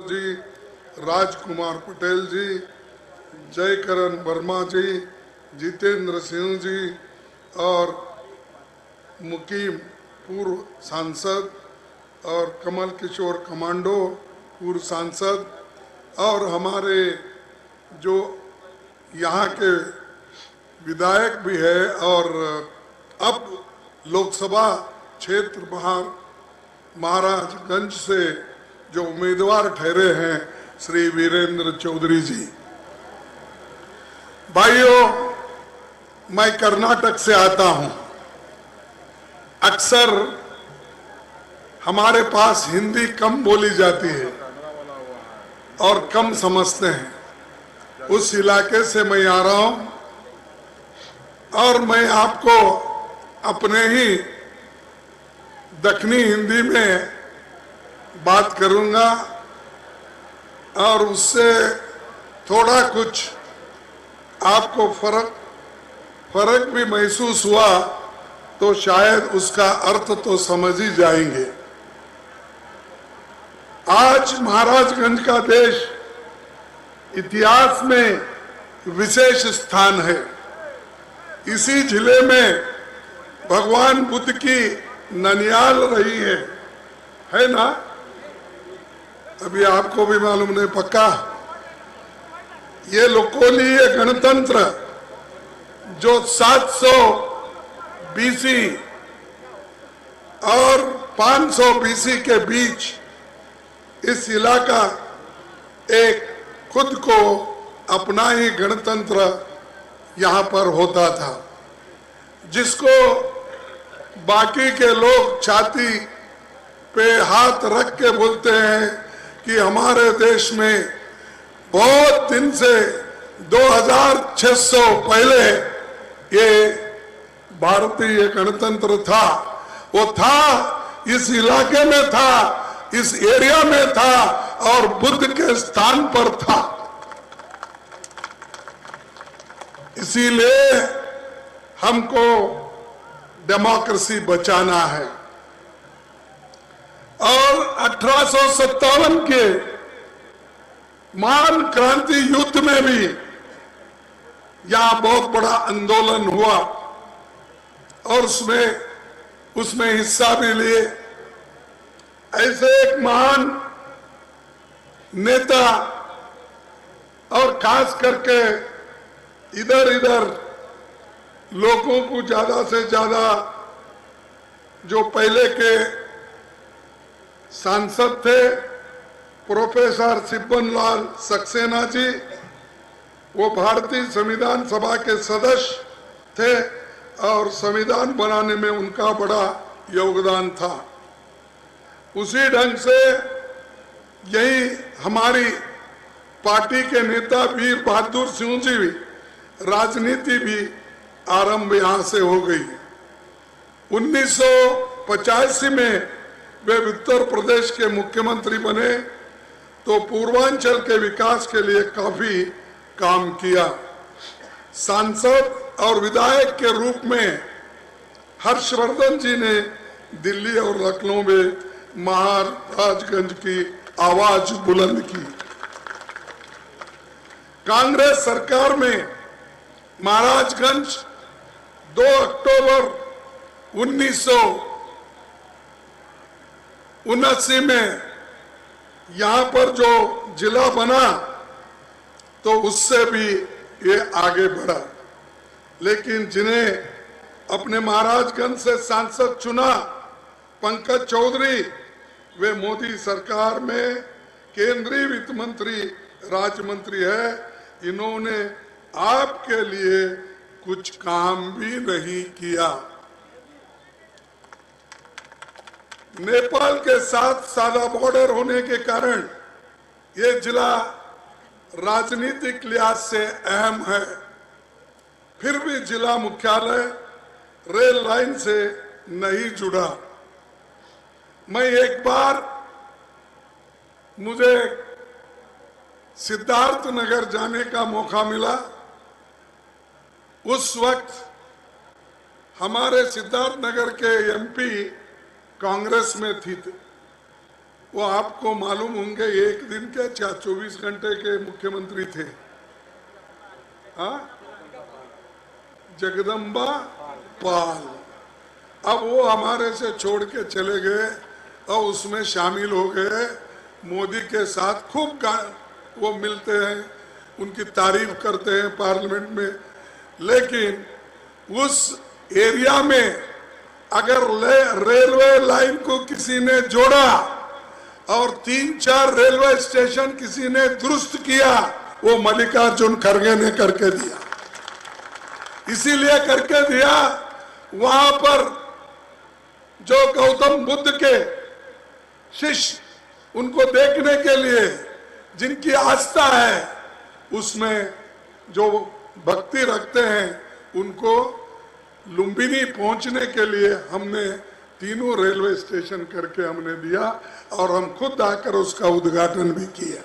जी, राजकुमार पटेल जी, जयकरण वर्मा जी, जितेंद्र सिंह जी और मुकीम पूर्व सांसद और कमल किशोर कमांडो पूर्व सांसद और हमारे जो यहाँ के विधायक भी है और अब लोकसभा क्षेत्र महाराजगंज से जो उम्मीदवार ठहरे हैं श्री वीरेंद्र चौधरी जी। भाइयों, मैं कर्नाटक से आता हूं। अक्सर हमारे पास हिंदी कम बोली जाती है और कम समझते हैं। उस इलाके से मैं आ रहा हूं और मैं आपको अपने ही दक्षिणी हिंदी में बात करूंगा और उससे थोड़ा कुछ आपको फर्क भी महसूस हुआ तो शायद उसका अर्थ तो समझ ही जाएंगे। आज महाराजगंज का देश इतिहास में विशेष स्थान है। इसी जिले में भगवान बुद्ध की ननियाल रही है ना? अभी आपको भी मालूम नहीं पक्का। ये लोकोलीय गणतंत्र जो 700 बीसी और 500 बीसी के बीच इस इलाका एक खुद को अपना ही गणतंत्र यहाँ पर होता था, जिसको बाकी के लोग छाती पे हाथ रख के बोलते हैं कि हमारे देश में बहुत दिन से 2600 पहले ये भारतीय गणतंत्र था। वो था, इस इलाके में था, इस एरिया में था और बुद्ध के स्थान पर था। इसीलिए हमको डेमोक्रेसी बचाना है। और 1857 के महान क्रांति युद्ध में भी यहां बहुत बड़ा आंदोलन हुआ और उसमें हिस्सा भी लिए। ऐसे एक महान नेता और खास करके इधर लोगों को ज्यादा से ज्यादा जो पहले के सांसद थे प्रोफेसर सिब्बनलाल सक्सेना जी, वो भारतीय संविधान सभा के सदस्य थे और संविधान बनाने में उनका बड़ा योगदान था। उसी ढंग से यही हमारी पार्टी के नेता वीर बहादुर सिंह जी भी राजनीति भी आरंभ यहां से हो गई। 1985 में वे उत्तर प्रदेश के मुख्यमंत्री बने तो पूर्वांचल के विकास के लिए काफी काम किया। सांसद और विधायक के रूप में हर्षवर्धन जी ने दिल्ली और लखनऊ में महाराजगंज की आवाज बुलंद की। कांग्रेस सरकार में महाराजगंज 2 अक्टूबर 1979 में यहां पर जो जिला बना तो उससे भी ये आगे बढ़ा। लेकिन जिन्हें अपने महाराजगंज से सांसद चुना पंकज चौधरी, वे मोदी सरकार में केंद्रीय वित्त मंत्री राज्य मंत्री है। इन्होंने आपके लिए कुछ काम भी नहीं किया। नेपाल के साथ सादा बॉर्डर होने के कारण ये जिला राजनीतिक लिहाज से अहम है। फिर भी जिला मुख्यालय रेल लाइन से नहीं जुड़ा। मैं एक बार मुझे सिद्धार्थ नगर जाने का मौका मिला। उस वक्त हमारे सिद्धार्थ नगर के एमपी कांग्रेस में थी वो आपको मालूम होंगे, एक दिन के 24 घंटे के मुख्यमंत्री थे। हाँ, जगदम्बा पाल। अब वो हमारे से छोड़ के चले गए और उसमें शामिल हो गए। मोदी के साथ खूब वो मिलते हैं, उनकी तारीफ करते हैं पार्लियामेंट में। लेकिन उस एरिया में अगर रेलवे लाइन को किसी ने जोड़ा और 3-4 रेलवे स्टेशन किसी ने दुरुस्त किया, वो मल्लिकार्जुन खड़गे ने करके दिया। इसीलिए करके दिया, वहां पर जो गौतम बुद्ध के शिष्य उनको देखने के लिए जिनकी आस्था है, उसमें जो भक्ति रखते हैं, उनको लुम्बिनी पहुंचने के लिए हमने तीनों रेलवे स्टेशन करके हमने दिया और हम खुद आकर उसका उद्घाटन भी किया।